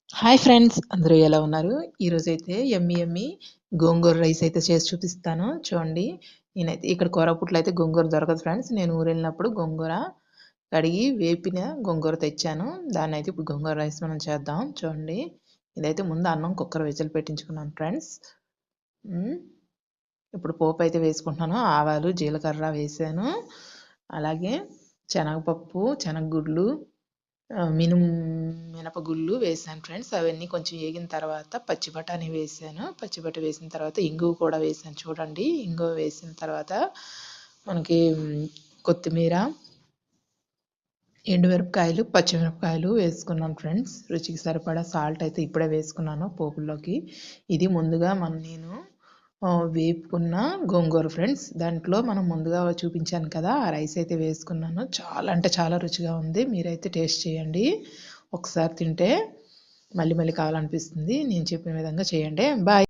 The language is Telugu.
Hi friends! అందరూ ఎలా ఉన్నారు? ఈరోజైతే యమ్మీ యమ్మీ గోంగూర రైస్ అయితే చేసి చూపిస్తాను. చూడండి. నేనైతే ఇక్కడ కోరాపుట్‌లో అయితే గోంగూర దొరకదు ఫ్రెండ్స్. నేను ఊరెళ్ళినప్పుడు గోంగూర కడిగి వేపిన గోంగూర తెచ్చాను. దాన్నైతే ఇప్పుడు గోంగూర రైస్ మనం చేద్దాం. చూడండి. ఇదైతే ముందు అన్నం కుక్కర్ విజిల్ పెట్టించుకున్నాను ఫ్రెండ్స్. హ్మ్. ఇప్పుడు పోపయితే వేసుకుంటున్నాను. ఆవాలు, జీలకర్ర వేశాను. అలాగే శనగపప్పు, శనగగుడ్లు, మినపగుళ్ళు వేశాను ఫ్రెండ్స్. అవన్నీ కొంచెం ఏగిన తర్వాత పచ్చి బఠాణీ వేశాను. పచ్చి బఠాణీ వేసిన తర్వాత ఇంగువ కూడా వేశాను చూడండి. ఇంగువ వేసిన తర్వాత మనకి కొత్తిమీర, ఎండుమిరపకాయలు, పచ్చిమిరపకాయలు వేసుకున్నాను ఫ్రెండ్స్. రుచికి సరిపడా సాల్ట్ అయితే ఇప్పుడే వేసుకున్నాను పోపుల్లోకి. ఇది ముందుగా నేను వేపుకున్న గోంగూర ఫ్రెండ్స్. దాంట్లో మనం ముందుగా చూపించాను కదా! ఆ రైస్ అయితే వేసుకున్నాను. చాలా అంటే చాలా రుచిగా ఉంది. మీరైతే టేస్ట్ చేయండి. ఒకసారి తింటే మళ్ళీ మళ్ళీ కావాలనిపిస్తుంది. నేను చెప్పిన విధంగా చేయండి. బాయ్.